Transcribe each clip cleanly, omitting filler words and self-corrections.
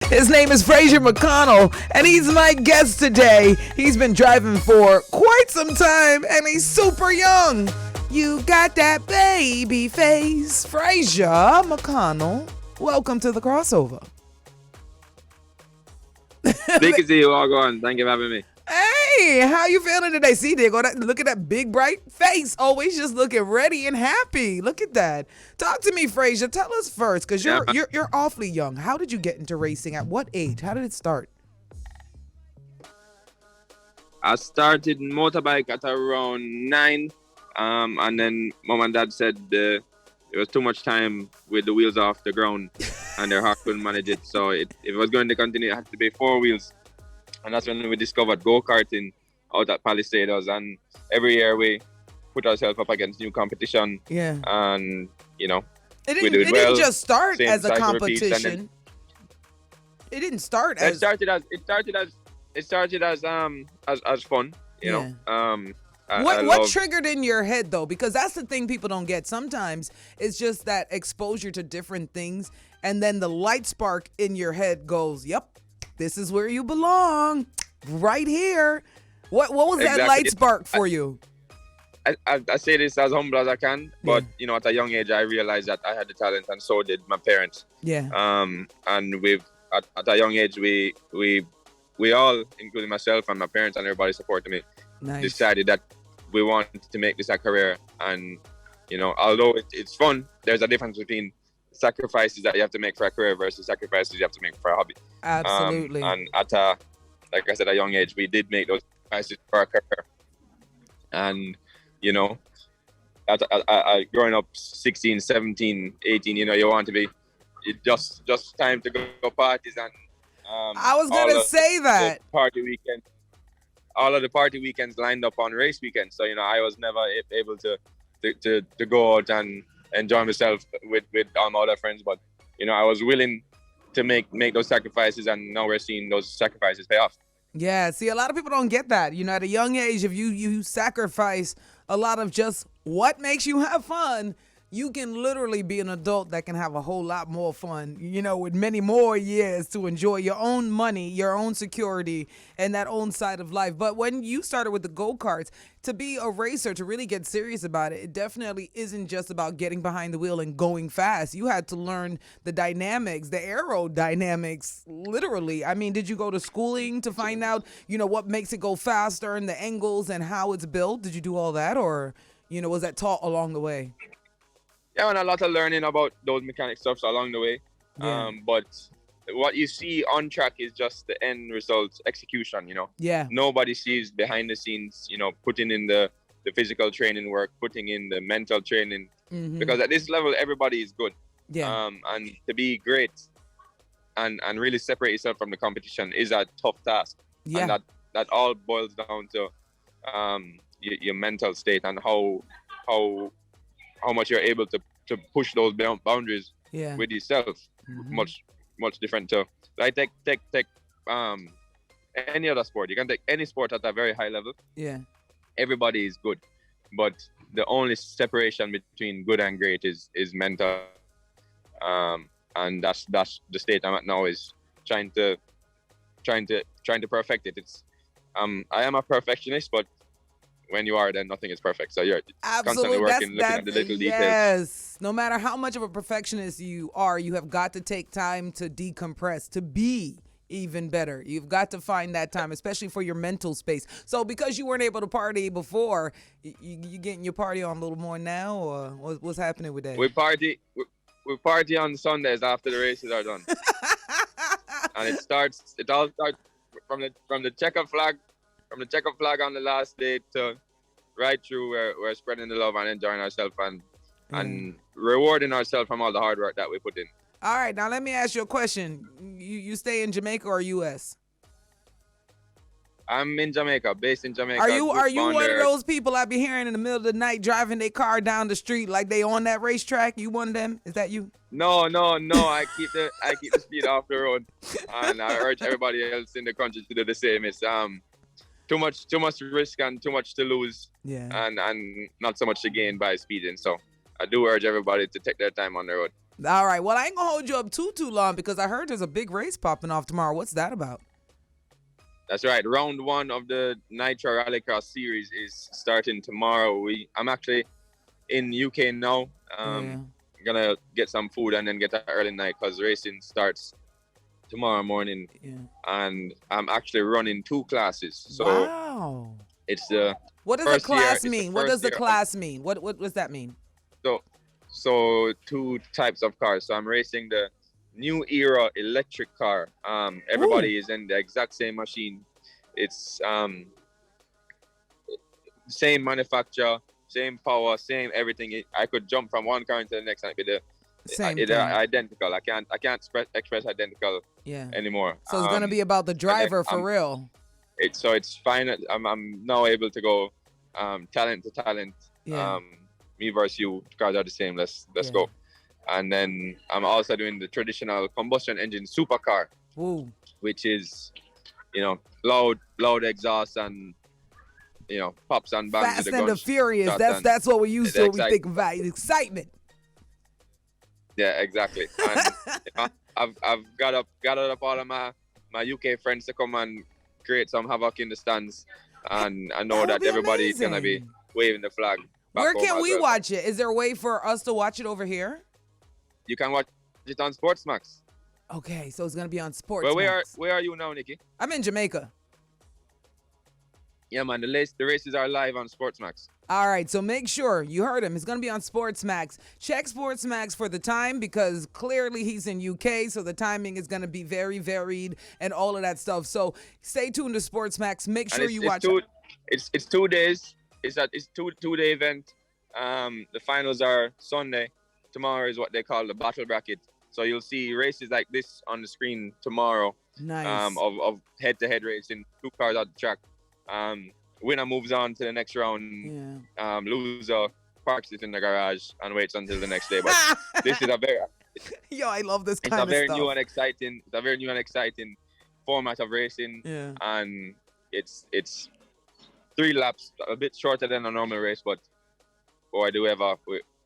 His name is Fraser McConnell, and he's my guest today. He's been driving for quite some time, and he's super young. You got that baby face. Fraser McConnell, welcome to the CrossOver. Good to see you all going. Thank you for having me. Hey, how you feeling today? See, there go that. Look at that big bright face. Always just looking ready and happy. Look at that. Talk to me, Fraser. Tell us first, because you're awfully young. How did you get into racing? At what age? How did it start? I started motorbike at around 9, and then mom and dad said it was too much time with the wheels off the ground, and their heart couldn't manage it. So if it was going to continue, it had to be 4 wheels. And that's when we discovered go-karting out at Palisades. And every year we put ourselves up against new competition. Yeah. And, you know, it we did well. Didn't just start Same as a cycle competition. repeats, and then it didn't start as... It started as fun, you know. What triggered in your head, though? Because that's the thing people don't get. Sometimes it's just that exposure to different things, and then the light spark in your head goes, yep, this is where you belong, right here. What was that light spark for you? I say this as humble as I can, but you know, at a young age, I realized that I had the talent, and so did my parents. Yeah. And at a young age, we all, including myself and my parents and everybody supporting me, decided that we wanted to make this a career. And you know, although it's fun, there's a difference between sacrifices that you have to make for a career versus sacrifices you have to make for a hobby. Absolutely. And at like I said, a young age, we did make those sacrifices for our career. And you know, at growing up 16, 17, 18, you know, you want to be just time to go parties. And I was gonna say that party weekend, all of the party weekends lined up on race weekends. So you know, I was never able to go out and enjoy myself with all my other friends, but you know, I was willing to make those sacrifices, and now we're seeing those sacrifices pay off. Yeah, see, a lot of people don't get that. You know, at a young age, if you sacrifice a lot of just what makes you have fun, you can literally be an adult that can have a whole lot more fun, you know, with many more years to enjoy your own money, your own security, and that own side of life. But when you started with the go-karts, to be a racer, to really get serious about it, it definitely isn't just about getting behind the wheel and going fast. You had to learn the dynamics, the aerodynamics, literally. I mean, did you go to schooling to find out, you know, what makes it go faster and the angles and how it's built? Did you do all that, or, you know, was that taught along the way? Yeah, and a lot of learning about those mechanic stuffs along the way. Yeah. But what you see on track is just the end result, execution, you know. Yeah. Nobody sees behind the scenes, you know, putting in the physical training work, putting in the mental training. Mm-hmm. Because at this level, everybody is good. Yeah. And to be great and really separate yourself from the competition is a tough task. Yeah. And that all boils down to your mental state and how much you're able to push those boundaries with yourself. Mm-hmm. Much different to like take any other sport. You can take any sport at a very high level. Yeah. Everybody is good, but the only separation between good and great is mental. And that's the state I'm at now, is trying to perfect it. It's I am a perfectionist, but when you are, then nothing is perfect. So you're constantly working, looking at the little details. Yes. No matter how much of a perfectionist you are, you have got to take time to decompress, to be even better. You've got to find that time, especially for your mental space. So because you weren't able to party before, you getting your party on a little more now, or what's happening with that? We party on Sundays after the races are done. And it all starts from the checkered flag. From the checkered flag on the last day to right through, we're spreading the love and enjoying ourselves and rewarding ourselves from all the hard work that we put in. All right, now let me ask you a question. You stay in Jamaica or U.S.? I'm in Jamaica, based in Jamaica. Are you one of those people I be hearing in the middle of the night driving their car down the street like they on that racetrack? You one of them? Is that you? No. I keep the speed off the road, and I urge everybody else in the country to do the same. It's too much risk and too much to lose, and not so much to gain by speeding. So I do urge everybody to take their time on the road. All right. Well, I ain't gonna hold you up too long because I heard there's a big race popping off tomorrow. What's that about? That's right. Round 1 of the Nitro Rallycross series is starting tomorrow. I'm actually in UK now. Gonna get some food and then get an early night because racing starts tomorrow morning. Yeah. And I'm actually running 2 classes. So wow. it's the What does the class mean? What does the class mean? What does that mean? So 2 types of cars. So I'm racing the new era electric car. Everybody is in the exact same machine. It's same manufacturer, same power, same everything. I could jump from one car into the next and be the same identical. I can't express identical anymore. So it's gonna be about the driver for real. It's fine. I'm now able to go talent to talent. Me versus you, cars are the same. Let's go. And then I'm also doing the traditional combustion engine supercar, which is, loud exhaust and, pops and bangs. Fast and the Furious. That's what we used to when we think about excitement. Yeah, exactly. And I've got up all of my UK friends to come and create some havoc in the stands, and I know that everybody's gonna be waving the flag. Where can we watch it? Is there a way for us to watch it over here? You can watch it on SportsMax. Okay, so it's gonna be on SportsMax. Well, where are you now, Nikki? I'm in Jamaica. Yeah, man. The races are live on SportsMax. All right, so make sure you heard him. It's going to be on SportsMax. Check SportsMax for the time because clearly he's in UK, so the timing is going to be very varied and all of that stuff. So stay tuned to SportsMax. Make sure you watch it. It's 2 days. It's a two-day event. The finals are Sunday. Tomorrow is what they call the battle bracket. So you'll see races like this on the screen tomorrow. Nice. Of head-to-head racing, 2 cars at the track. Winner moves on to the next round. Loser parks it in the garage and waits until the next day. But this is a very I love this kind of stuff. It's a very new and exciting format of racing. Yeah. And it's 3 laps, a bit shorter than a normal race, but boy, do we ever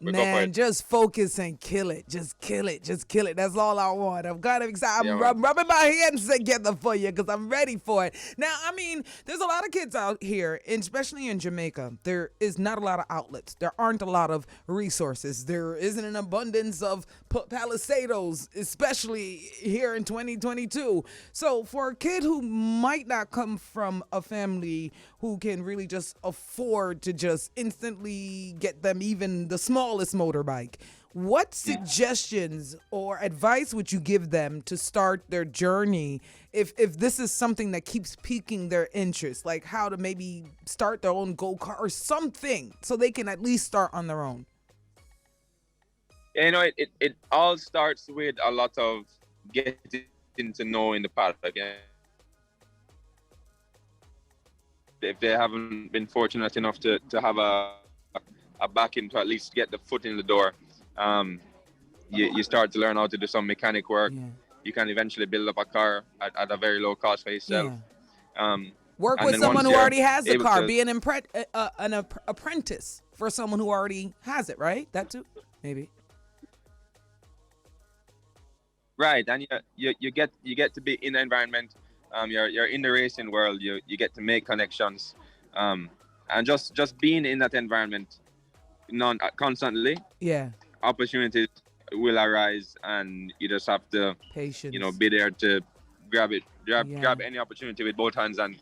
Man, just focus and kill it. Just kill it. Just kill it. That's all I want. I'm kind of excited. I'm rubbing my hands together for you because I'm ready for it. Now, I mean, there's a lot of kids out here, especially in Jamaica. There is not a lot of outlets. There aren't a lot of resources. There isn't an abundance of palisados, especially here in 2022. So for a kid who might not come from a family who can really just afford to just instantly get them even the smallest motorbike, what suggestions or advice would you give them to start their journey if this is something that keeps piquing their interest, like how to maybe start their own go-kart or something so they can at least start on their own? It all starts with a lot of getting to know in the paddock again. If they haven't been fortunate enough to have a backing to at least get the foot in the door, you start to learn how to do some mechanic work. You can eventually build up a car at a very low cost for yourself. Work with someone who already has the car. Be an apprentice for someone who already has it, right? That too, maybe. Right, and you get to be in the environment. You're in the racing world. You get to make connections, and just being in that environment, constantly. Yeah. Opportunities will arise, and you just have to, patience. Be there to grab any opportunity with both hands and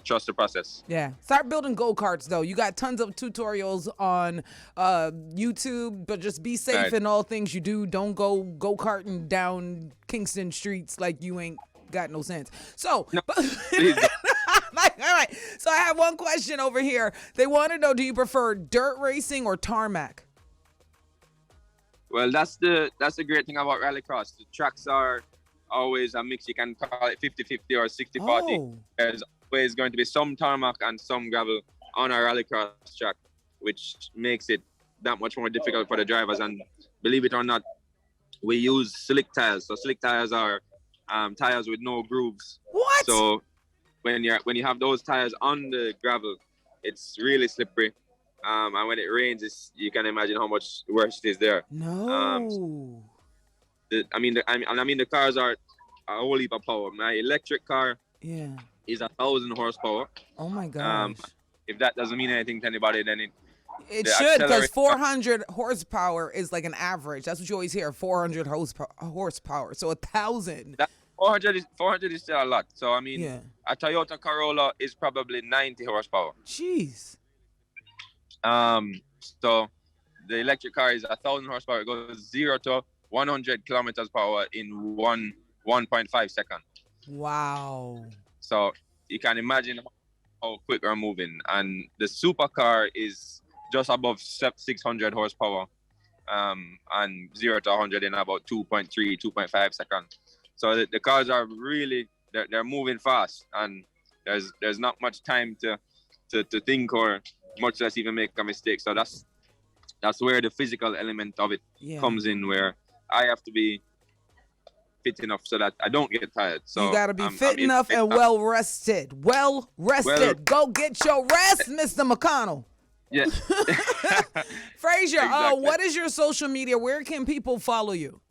trust the process. Yeah. Start building go-karts though. You got tons of tutorials on YouTube, but just be safe in all things you do. Don't go-karting down Kingston streets like you ain't got no sense. So, all right. So I have one question over here. They want to know, do you prefer dirt racing or tarmac? Well, that's the great thing about Rallycross. The tracks are always a mix. You can call it 50-50 or 60-40. There's always going to be some tarmac and some gravel on a Rallycross track, which makes it that much more difficult for the drivers. And believe it or not, we use slick tires. So slick tires are tires with no grooves. What? So when you have those tires on the gravel, it's really slippery. And when it rains, you can imagine how much worse it is there. No. The cars are a whole heap of power. My electric car is 1,000 horsepower. Oh my gosh. If that doesn't mean anything to anybody, then it should, because 400 horsepower is like an average. That's what you always hear, 400 horsepower. So 1,000. 400 is still a lot. So, I mean, a Toyota Corolla is probably 90 horsepower. Jeez. So the electric car is 1,000 horsepower. It goes 0 to 100 kilometers per hour in 1.5 seconds. Wow. So you can imagine how quick we're moving. And the supercar is just above 600 horsepower, and 0 to 100 in about 2.3, 2.5 seconds. So the cars are really, they're moving fast, and there's not much time to think, or much less even make a mistake. So that's where the physical element of it comes in, where I have to be fit enough so that I don't get tired. So you got to be fit enough and well rested. Well rested. Go get your rest, Mr. McConnell. Yeah. Fraser, Exactly. what is your social media? Where can people follow you?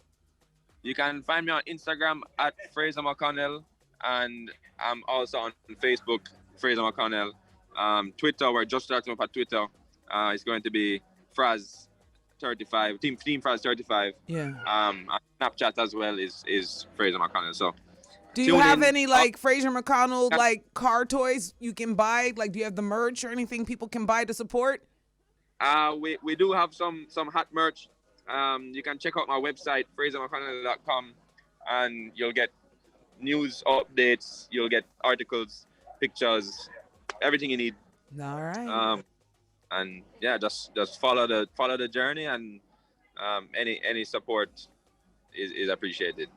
You can find me on Instagram at Fraser McConnell, and I'm also on Facebook, Fraser McConnell. Twitter, we're just starting up at Twitter. It's going to be Fraz35, Team Fraz35. Yeah. Snapchat as well is Fraser McConnell. So, do you have any like Fraser McConnell like car toys you can buy? Like, do you have the merch or anything people can buy to support? We do have some hot merch. You can check out my website, frasermcconnell.com, and you'll get news updates. You'll get articles, pictures, everything you need. All right. And yeah, just follow the journey, and any support is appreciated.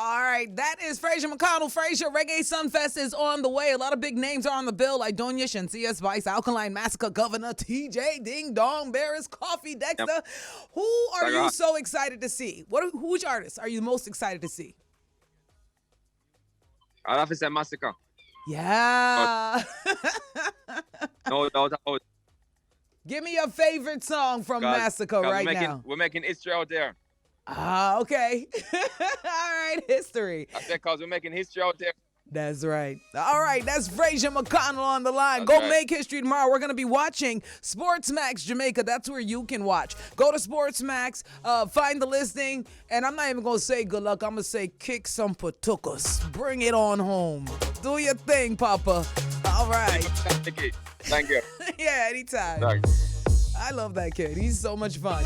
All right, that is Fraser McConnell. Fraser, Reggae Sunfest is on the way. A lot of big names are on the bill, like Donya, Shansia Spice, Alkaline Massacre, Governor, TJ, Ding Dong, Barris, Coffee, Dexter. Yep. Who are you so excited to see? Which artists are you most excited to see? I'll have to say Massacre. Yeah. No doubt about it. Give me your favorite song from Massacre right now. We're making history out there. Ah, okay. All right, history. I said because we're making history out there. That's right. All right, that's Fraser McConnell on the line. Go make history tomorrow. We're going to be watching Sportsmax Jamaica. That's where you can watch. Go to Sportsmax, find the listing, and I'm not even going to say good luck. I'm going to say kick some patukas. Bring it on home. Do your thing, Papa. All right. Thank you. Yeah, anytime. Thanks. I love that kid. He's so much fun.